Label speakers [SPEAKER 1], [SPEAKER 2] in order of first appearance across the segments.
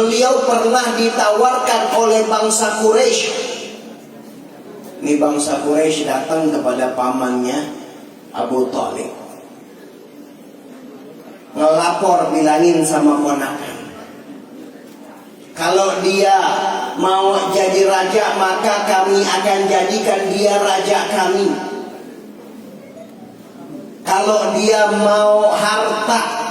[SPEAKER 1] Beliau pernah ditawarkan oleh bangsa Quraisy. Ini bangsa Quraisy datang kepada pamannya Abu Thalib, ngelapor, bilangin sama ponakan, kalau dia mau jadi raja maka kami akan jadikan dia raja kami. Kalau dia mau harta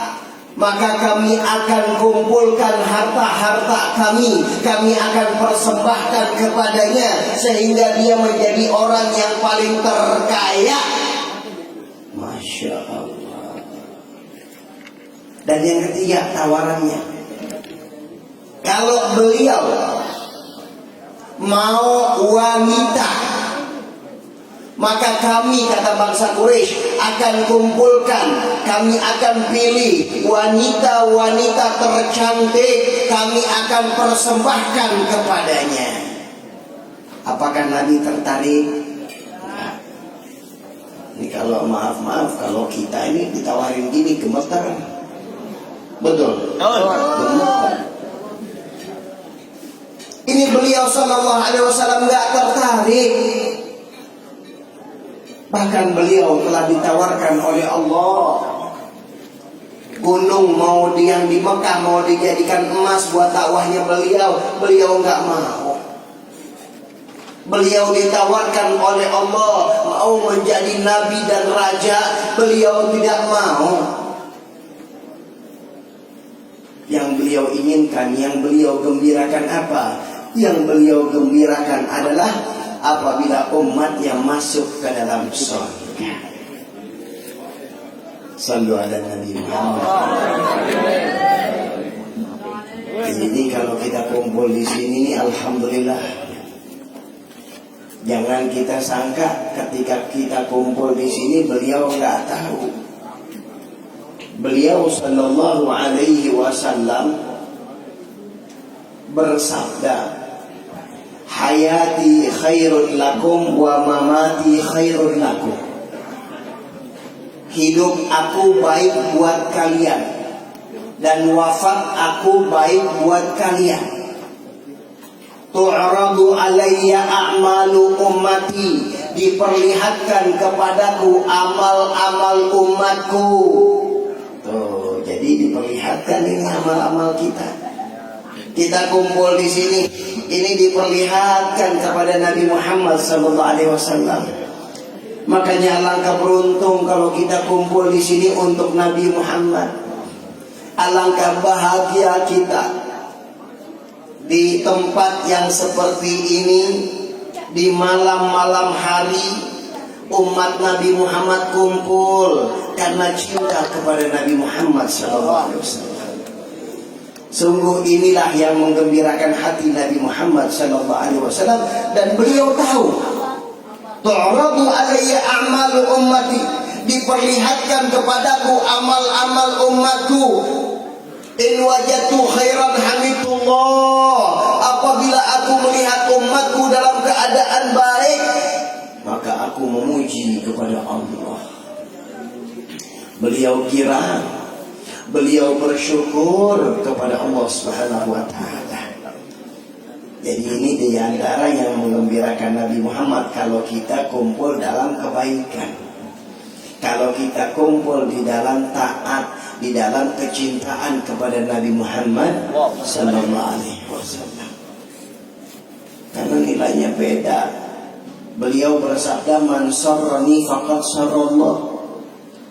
[SPEAKER 1] maka kami akan kumpulkan harta-harta kami. Kami akan persembahkan kepadanya sehingga dia menjadi orang yang paling terkaya. Masya Allah. Dan yang ketiga tawarannya, kalau beliau mau wanita, maka kami, kata bangsa Quraisy, akan kumpulkan, kami akan pilih wanita-wanita tercantik, kami akan persembahkan kepadanya. Apakah Nabi tertarik? Ini kalau maaf, kalau kita ini ditawarin gini gemeter. Betul? Gemeter. Ini beliau sallallahu alaihi wasallam gak tertarik. Bahkan beliau telah ditawarkan oleh Allah, gunung mau yang di Mekah mau dijadikan emas buat dakwahnya beliau, beliau nggak mau. Beliau ditawarkan oleh Allah mau menjadi nabi dan raja, beliau tidak mau. Yang beliau inginkan, yang beliau gembirakan apa? Yang beliau gembirakan adalah apabila umat yang masuk ke dalam surga. Sallu ala Nabi Muhammad. Jadi kalau kita kumpul di sini, alhamdulillah. Jangan kita sangka ketika kita kumpul di sini beliau nggak tahu. Beliau sallallahu alaihi wasallam bersabda, hayati khairun lakum wa mamati khairun lakum. Hidup aku baik buat kalian dan wafat aku baik buat kalian. Tu'radu alayya a'malu ummati, diperlihatkan kepadaku amal-amal umatku. Tuh, jadi diperlihatkan ini amal-amal kita. Kita kumpul di sini, ini diperlihatkan kepada Nabi Muhammad SAW. Makanya alangkah beruntung kalau kita kumpul di sini untuk Nabi Muhammad. Alangkah bahagia kita di tempat yang seperti ini, di malam-malam hari umat Nabi Muhammad kumpul karena cinta kepada Nabi Muhammad SAW. Sungguh inilah yang menggembirakan hati Nabi Muhammad SAW, dan beliau tahu. Tu'radu alayya a'malu ummati, diperlihatkan kepadaku amal-amal umatku. In wajadtu khairan hamidullah, apabila aku melihat umatku dalam keadaan baik, maka aku memuji kepada Allah. Beliau kira, beliau bersyukur kepada Allah Subhanahu wa taala. Jadi ini di antara yang menggembirakan Nabi Muhammad, kalau kita kumpul dalam kebaikan. Kalau kita kumpul di dalam taat, di dalam kecintaan kepada Nabi Muhammad sallallahu alaihi wasallam. Karena nilainya beda. Beliau bersabda, man sarrani faqad sarrallah.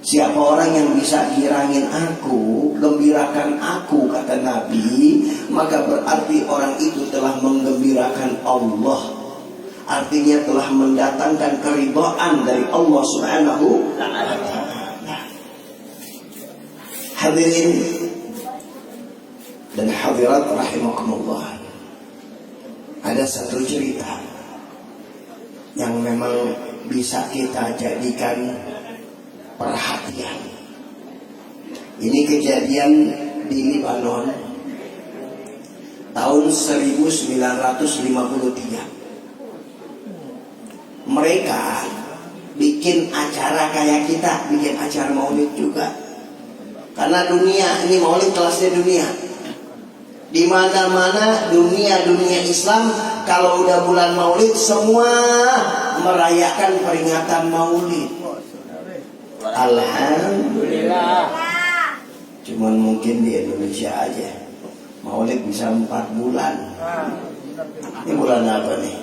[SPEAKER 1] Siapa orang yang bisa girangin aku, gembirakan aku, kata Nabi, maka berarti orang itu telah menggembirakan Allah. Artinya telah mendatangkan keridhaan dari Allah Subhanahu wa ta'ala. Hadirin dan hadirat rahimakumullah, ada satu cerita yang memang bisa kita jadikan perhatian. Ini kejadian di Libanon tahun 1953. Mereka bikin acara kayak kita, bikin acara maulid juga. Karena dunia ini maulid kelasnya dunia. Di mana-mana dunia Islam kalau udah bulan Maulid semua merayakan peringatan Maulid. Alhamdulillah. Cuman mungkin di Indonesia aja Maulid bisa 4 bulan. Ini bulan apa nih?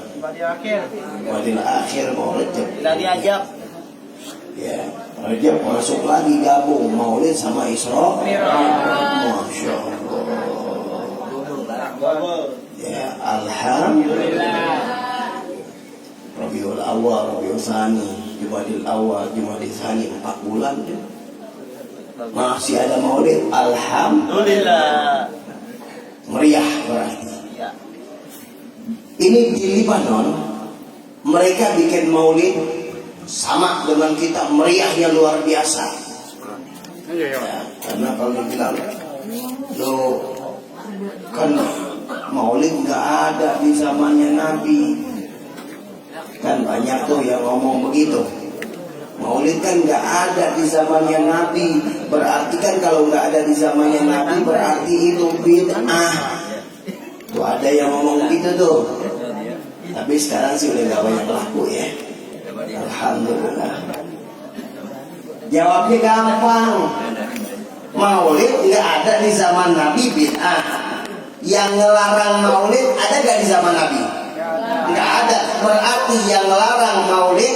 [SPEAKER 1] Rabiul Akhir Maulid.
[SPEAKER 2] Tidak diajak.
[SPEAKER 1] Ya, Rajab masuk lagi gabung Maulid sama Isra. Masya Allah. Ya, alhamdulillah. Rabiul Awal, Rabiul Tsani, Jumadil Awal, Jumadil Tsani 4 bulan ya. Masih ada Maulid, alhamdulillah. Meriah berarti.
[SPEAKER 2] Ya.
[SPEAKER 1] Ini di Libanon mereka bikin Maulid sama dengan kita, meriahnya luar biasa. Ya, karena kalau dibilang lo kan Maulid nggak ada di zamannya Nabi, kan banyak tuh yang ngomong begitu. Maulid kan nggak ada di zamannya Nabi, berarti kan kalau nggak ada di zamannya Nabi berarti itu bid'ah. Tuh ada yang ngomong begitu tuh. Tapi sekarang sih udah nggak banyak laku ya. Alhamdulillah. Jawabnya gampang. Maulid nggak ada di zaman Nabi, bid'ah. Yang ngelarang Maulid ada nggak di zaman Nabi? Nggak ada. Berarti yang ngelarang Maulid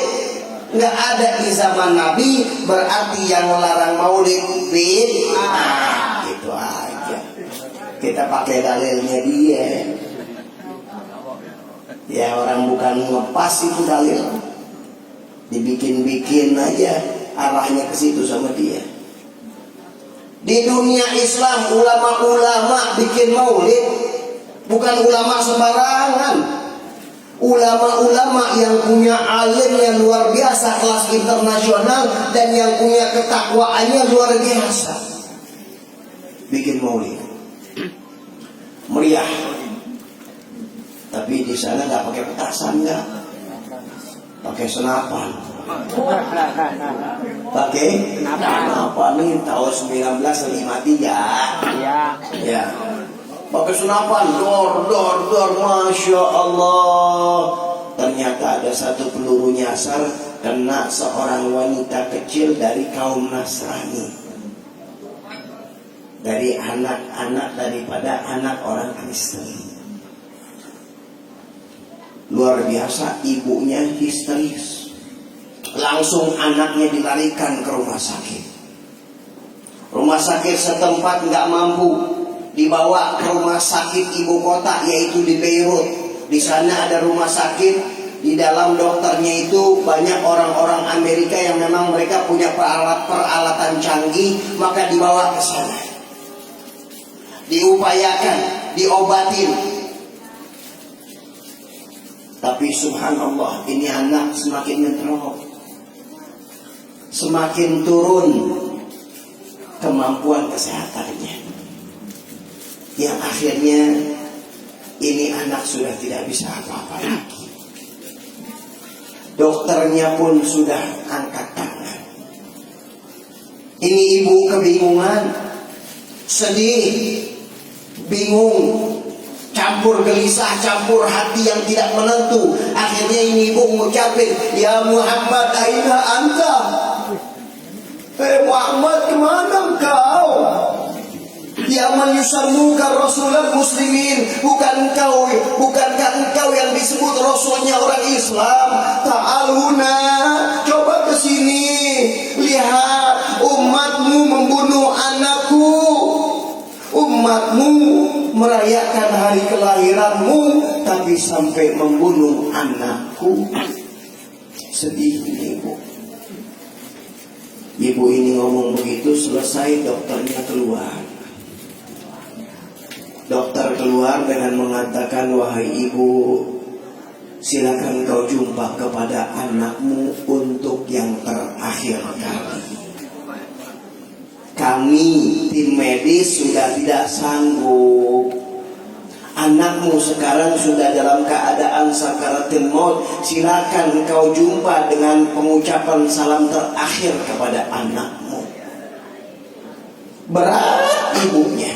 [SPEAKER 1] nggak ada di zaman Nabi, berarti yang melarang Maulid bid'ah. Itu aja. Kita pakai dalilnya dia. Ya orang bukan ngepas itu dalil, dibikin-bikin aja, arahnya ke situ sama dia. Di dunia Islam ulama-ulama bikin Maulid, bukan ulama sembarangan. Ulama-ulama yang punya alim yang luar biasa, kelas internasional, dan yang punya ketakwaannya luar biasa, bikin Maulid meriah. Tapi di sana nggak pakai petasan, nggak pakai senapan, pakai senapan nih tahun 1953 ya. Pakai senapan, dor, masya Allah. Ternyata ada satu peluru nyasar kena seorang wanita kecil dari kaum Nasrani, dari anak-anak daripada anak orang Kristen. Luar biasa, ibunya histeris. Langsung anaknya dilarikan ke rumah sakit. Rumah sakit setempat nggak mampu, dibawa ke rumah sakit ibu kota, yaitu di Beirut. Di sana ada rumah sakit, di dalam dokternya itu banyak orang-orang Amerika yang memang mereka punya peralatan canggih, maka dibawa ke sana, diupayakan, diobatin. Tapi subhanallah, ini anak semakin ngedrop, semakin turun kemampuan kesehatannya, yang akhirnya ini anak sudah tidak bisa apa-apa lagi. Dokternya pun sudah angkat tangan. Ini ibu kebingungan, sedih, bingung, campur gelisah, campur hati yang tidak menentu. Akhirnya ini ibu mengucapkan, ya Muhammad, aina anta? Muhammad, kemana engkau? Ya man yusammuka rasulul muslimin, bukankah engkau yang disebut rasulnya orang Islam? Ta'aluna, coba ke sini, lihat umatmu membunuh anakku, umatmu merayakan hari kelahiranmu, tapi sampai membunuh anakku. Sedih ibu. Ibu ini ngomong begitu, selesai dokternya keluar. Dokter keluar dengan mengatakan, wahai ibu, silakan kau jumpa kepada anakmu untuk yang terakhir kali. Kami tim medis sudah tidak sanggup. Anakmu sekarang sudah dalam keadaan sakaratul maut. Silakan kau jumpa dengan pengucapan salam terakhir kepada anakmu. Berat ibunya.